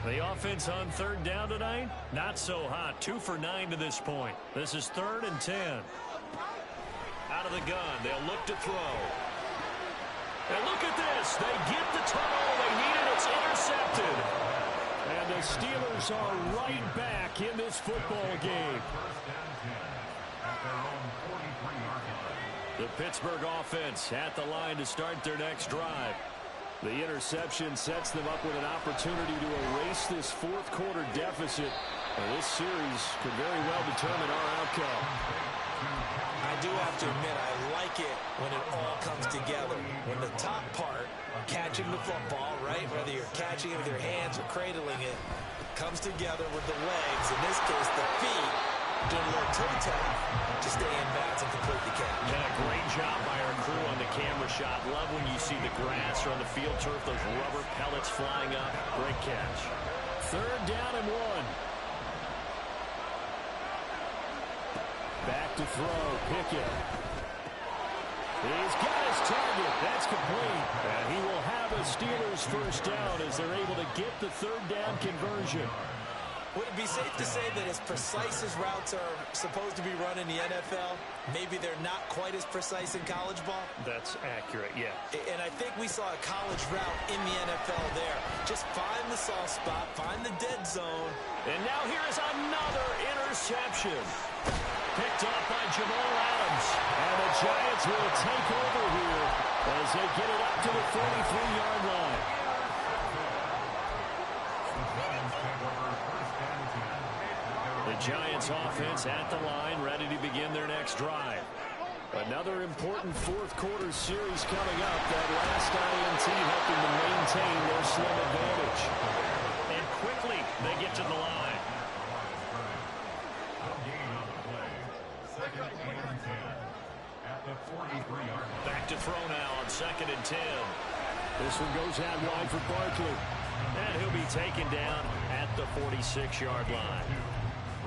The offense on 3rd down tonight, not so hot. 2 for 9 to this point. This is 3rd and 10. Out of the gun, they'll look to throw. And look at this. They get the turnover they needed. It's intercepted. And the Steelers are right back in this football game. The Pittsburgh offense at the line to start their next drive. The interception sets them up with an opportunity to erase this 4th quarter deficit. And this series could very well determine our outcome. I do have to admit, I like it when it all comes together. When the top part, catching the football, right, whether you're catching it with your hands or cradling it, comes together with the legs, in this case the feet, doing a little toe tap to stay in bounds and complete the catch. And a great job by our crew on the camera shot. Love when you see the grass or on the field turf, those rubber pellets flying up. Great catch. 3rd down and 1. Back to throw. Pickett. He's got his target. That's complete. And he will have a Steelers first down as they're able to get the 3rd down conversion. Would it be safe to say that as precise as routes are supposed to be run in the NFL, maybe they're not quite as precise in college ball? That's accurate, yeah. And I think we saw a college route in the NFL there. Just find the soft spot, find the dead zone. And now here is another interception. Picked up by Jamal Adams. And the Giants will take over here as they get it up to the 43-yard line. The Giants offense at the line, ready to begin their next drive. Another important 4th quarter series coming up. That last INT helping to maintain their slim advantage. And quickly they get to the line. Back to throw now on 2nd and 10. This one goes out wide for Barkley. And he'll be taken down at the 46-yard line.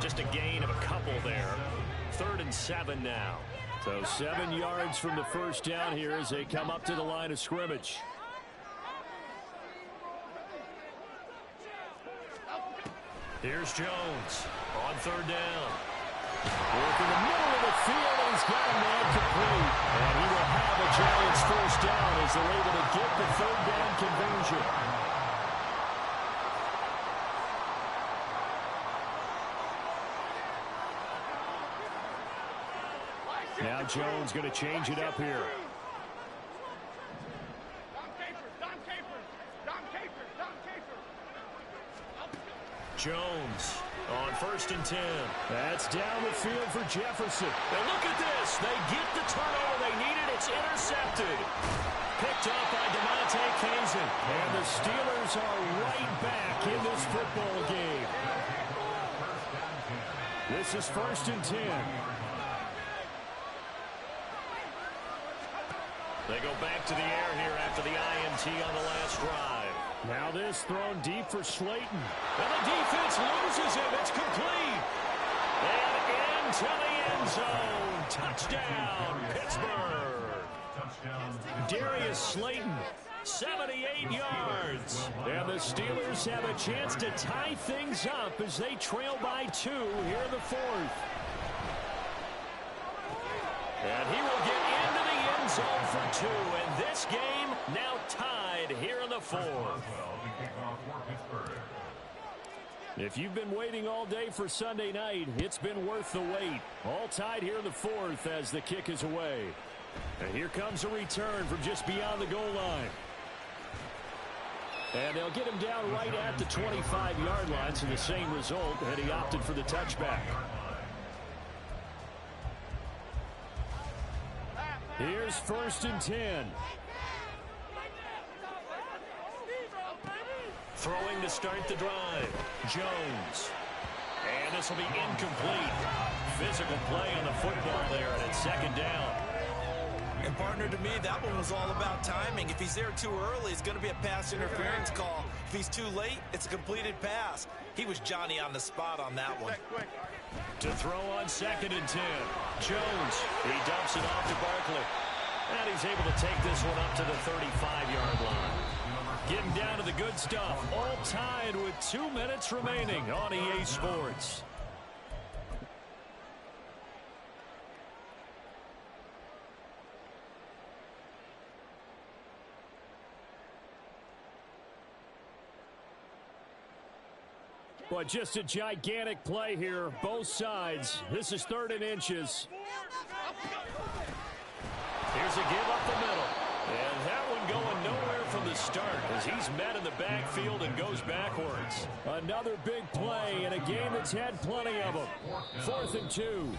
Just a gain of a couple there. 3rd and 7 now. So 7 yards from the first down here as they come up to the line of scrimmage. Here's Jones on 3rd down. Work in the middle of the field, and he's got a man complete. And he will have a Giants first down as they're able to get the 3rd down conversion. Now Jones going to change it up here. Jones on 1st and 10. That's down the field for Jefferson. And look at this. They get the turnover they needed. It's intercepted. Picked up by DeMonte Kazin. And the Steelers are right back in this football game. This is 1st and 10. They go back to the air here after the INT on the last drive. Now this thrown deep for Slayton. And the defense loses him. It's complete. And into the end zone. Touchdown, Pittsburgh. Darius Slayton, 78 yards. And the Steelers have a chance to tie things up as they trail by 2 here in the 4th. And he will get into the end zone for 2. And this game now tied here in the 4th. If you've been waiting all day for Sunday night, it's been worth the wait. All tied here in the 4th as the kick is away. And here comes a return from just beyond the goal line. And they'll get him down right at the 25-yard line, so the same result, and he opted for the touchback. Here's 1st and 10. Throwing to start the drive. Jones. And this will be incomplete. Physical play on the football there, and it's second down. And partner, to me, that one was all about timing. If he's there too early, it's going to be a pass interference call. If he's too late, it's a completed pass. He was Johnny on the spot on that one. To throw on 2nd and 10. Jones, he dumps it off to Barkley. And he's able to take this one up to the 35-yard line. Getting down to the good stuff. All tied with 2 minutes remaining on EA Sports. But just a gigantic play here, both sides. This is 3rd and inches. Here's a give up the middle. And that one going nowhere from the start as he's met in the backfield and goes backwards. Another big play in a game that's had plenty of them. 4th and 2.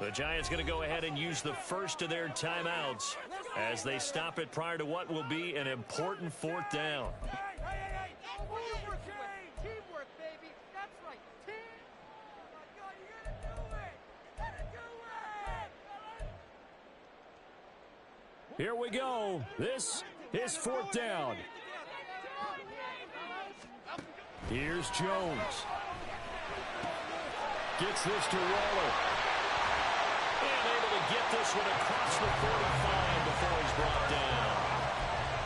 The Giants going to go ahead and use the first of their timeouts as they stop it prior to what will be an important 4th down. Teamwork, baby. That's right. Team. Oh, my God, you gotta do it. Gotta do it. Here we go. This is 4th down. Here's Jones. Gets this to Waller. And able to get this one across the 45 before he's brought down.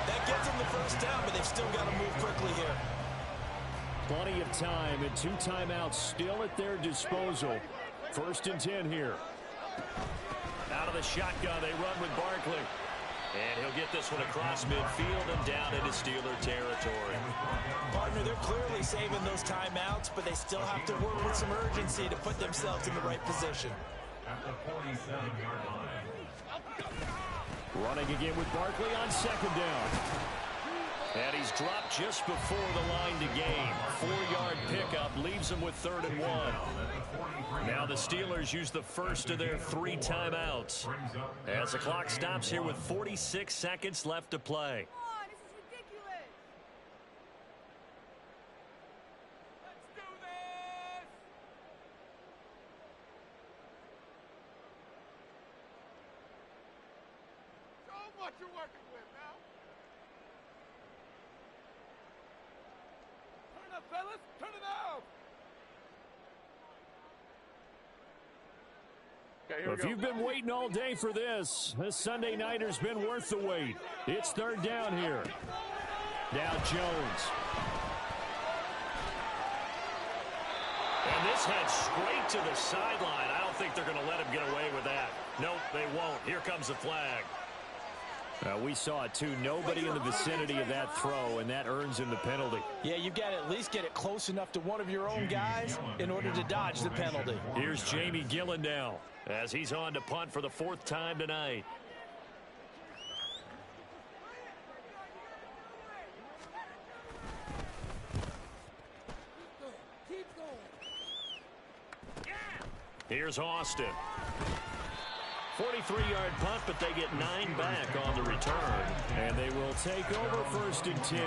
That gets him the first down, but they've still got to move quickly here. Plenty of time and 2 timeouts still at their disposal. 1st and 10 here. Out of the shotgun, they run with Barkley. And he'll get this one across midfield and down into Steeler territory. Partner, they're clearly saving those timeouts, but they still have to work with some urgency to put themselves in the right position. At the 47-yard line. Running again with Barkley on 2nd down. And he's dropped just before the line to gain. 4-yard pickup leaves him with 3rd and 1. Now the Steelers use the first of their 3 timeouts as the clock stops here with 46 seconds left to play. Come on, this is ridiculous. Let's do this. Show 'em what you're working with now. Turn up, fellas. Turn it up. If you've been waiting all day for this Sunday nighter's been worth the wait. It's 3rd down here. Now Jones. And this heads straight to the sideline. I don't think they're going to let him get away with that. Nope, they won't. Here comes the flag. We saw it too. Nobody in the vicinity of that throw, and that earns him the penalty. Yeah, you've got to at least get it close enough to one of your own guys in order to dodge the penalty. Here's Jamie Gillen now as he's on to punt for the 4th time tonight. Keep going. Here's Austin. 43-yard punt, but they get 9 back on the return. And they will take over 1st and 10.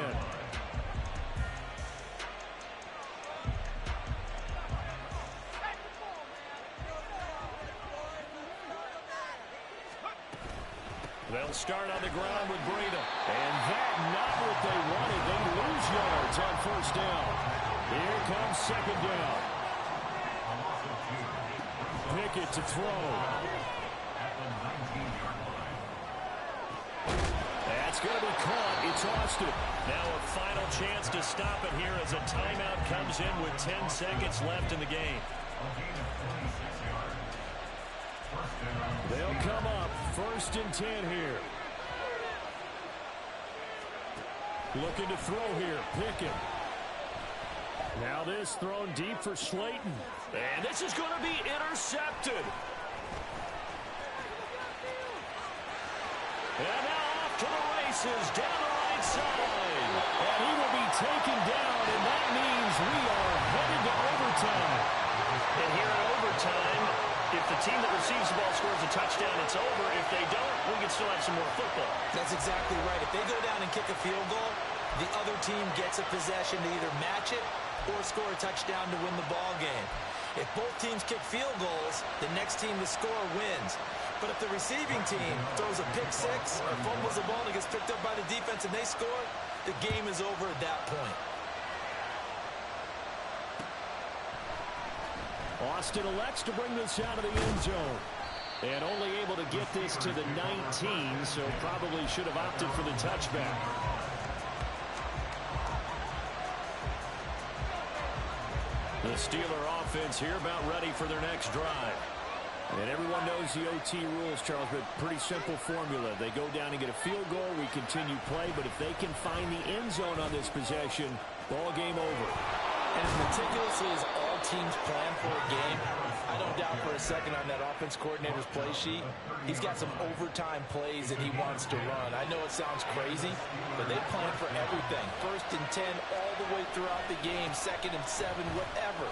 They'll start on the ground with Breida. And that not what they wanted. They lose yards on 1st down. Here comes 2nd down. Pickett to throw. That's going to be caught. It's Austin. Now a final chance to stop it here as a timeout comes in with 10 seconds left in the game. They'll come up 1st and 10 here. Looking to throw here. Pickett. Now this thrown deep for Slayton. And this is going to be intercepted. And now off to the races down the right side. And he will be taken down, and that means we are headed to overtime. And here in overtime, if the team that receives the ball scores a touchdown, it's over. If they don't, we can still have some more football. That's exactly right. If they go down and kick a field goal, the other team gets a possession to either match it or score a touchdown to win the ball game. If both teams kick field goals, the next team to score wins. But if the receiving team throws a pick six or fumbles the ball and gets picked up by the defense and they score, the game is over at that point. Austin elects to bring this out of the end zone. And only able to get this to the 19, so probably should have opted for the touchback. The Steeler offense here about ready for their next drive. And everyone knows the OT rules, Charles, but pretty simple formula. They go down and get a field goal, we continue play, but if they can find the end zone on this possession, ball game over. And as meticulously as all teams plan for a game, I don't doubt for a second on that offense coordinator's play sheet, he's got some overtime plays that he wants to run. I know it sounds crazy, but they plan for everything. 1st and 10 all the way throughout the game, 2nd and 7, whatever.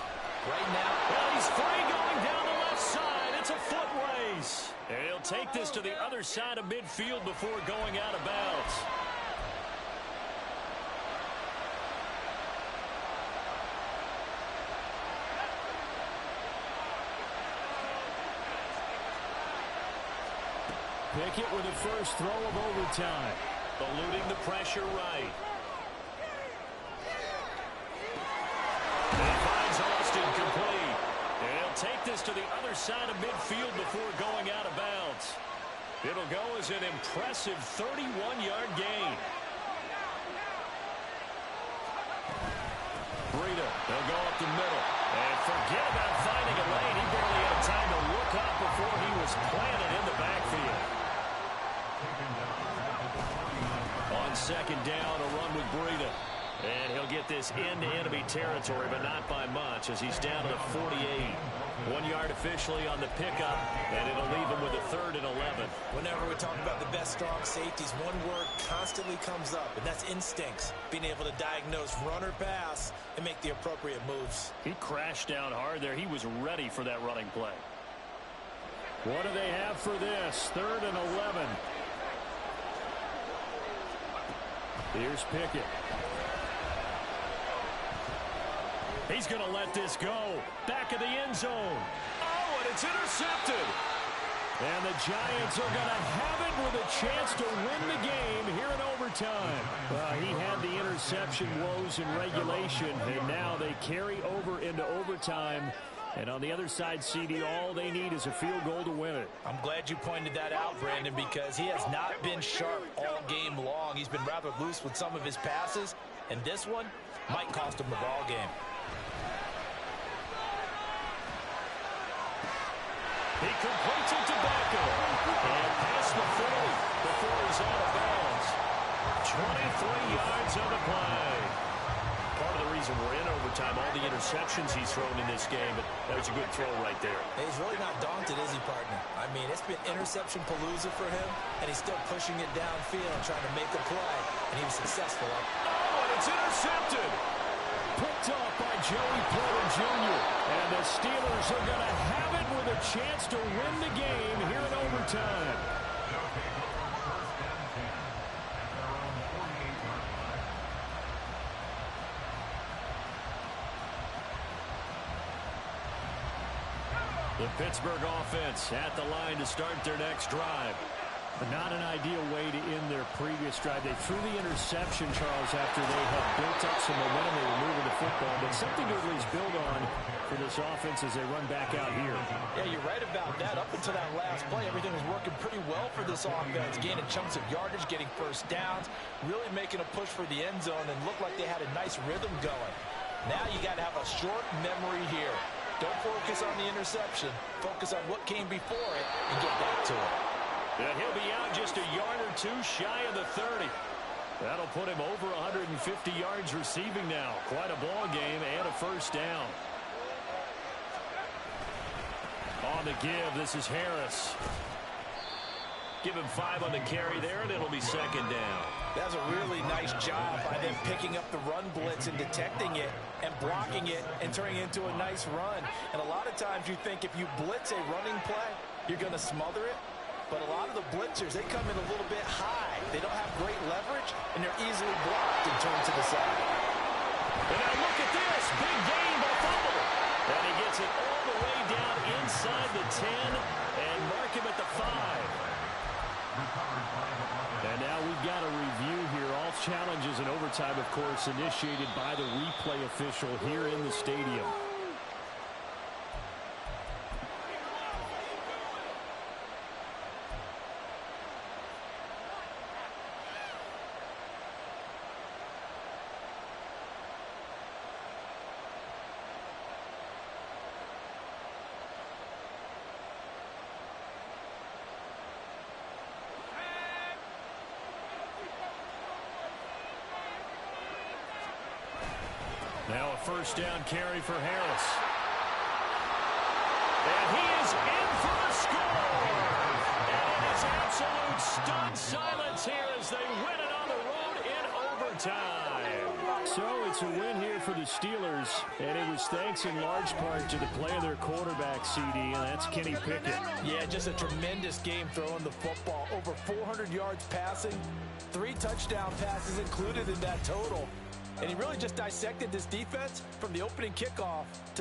Right now, well, he's free going down the left side. It's a foot race. And he'll take this to the other side of midfield before going out of bounds. Pickett with the first throw of overtime. Eluding the pressure right. And finds Austin complete. And he'll take this to the other side of midfield before going out of bounds. It'll go as an impressive 31-yard gain. Breida, they'll go up the middle. And forget about finding a lane. He barely had time to look up before he was planted in the backfield. On 2nd down, a run with Breida. And he'll get this into enemy territory, but not by much, as he's down to the 48. 1 yard officially on the pickup, and it'll leave him with a 3rd and 11. Whenever we talk about the best strong safeties, one word constantly comes up, and that's instincts. Being able to diagnose run or pass and make the appropriate moves. He crashed down hard there. He was ready for that running play. What do they have for this? 3rd and 11. Here's Pickett. He's going to let this go. Back of the end zone. Oh, and it's intercepted. And the Giants are going to have it with a chance to win the game here in overtime. He had the interception woes in regulation, and now they carry over into overtime. And on the other side, CD, all they need is a field goal to win it. I'm glad you pointed that out, Brandon, because he has not been sharp all game long. He's been rather loose with some of his passes, and this one might cost him the ball game. He completes it to Beckham. And past the 40 before he's out of bounds. 23 yards on the play. Part of the reason we're in overtime, all the interceptions he's thrown in this game, but that was a good throw right there. Hey, he's really not daunted, is he, partner? I mean, it's been interception palooza for him, and he's still pushing it downfield, trying to make a play, and he was successful. Oh, and it's intercepted. Picked off by Joey Porter Jr. And the Steelers are going to have it with a chance to win the game here in overtime. The Pittsburgh offense at the line to start their next drive. But not an ideal way to end their previous drive. They threw the interception, Charles, after they had built up some momentum. They were moving the football, but something to at least build on for this offense as they run back out here. Yeah, you're right about that. Up until that last play, everything was working pretty well for this offense, gaining chunks of yardage, getting first downs, really making a push for the end zone, and looked like they had a nice rhythm going. Now you got to have a short memory here. Don't focus on the interception. Focus on what came before it and get back to it. And he'll be out just a yard or two shy of the 30. That'll put him over 150 yards receiving now. Quite a ball game and a first down. On the give, this is Harris. Give him 5 on the carry there, and it'll be 2nd down. That's a really nice job by them picking up the run blitz and detecting it and blocking it and turning it into a nice run. And a lot of times you think if you blitz a running play, you're going to smother it. But a lot of the blitzers, they come in a little bit high. They don't have great leverage, and they're easily blocked and turned to the side. And now look at this. Big gain by Fumble. And he gets it all the way down inside the 10 and mark him at the 5. And now we've got a review here. All challenges in overtime, of course, initiated by the replay official here in the stadium. Now a first down carry for Harris. And he is in for the score. And it is absolute stunned silence here as they win it on the road in overtime. So it's a win here for the Steelers. And it was thanks in large part to the play of their quarterback, CD, and that's Kenny Pickett. Yeah, just a tremendous game throwing the football. Over 400 yards passing, 3 touchdown passes included in that total. And he really just dissected this defense from the opening kickoff to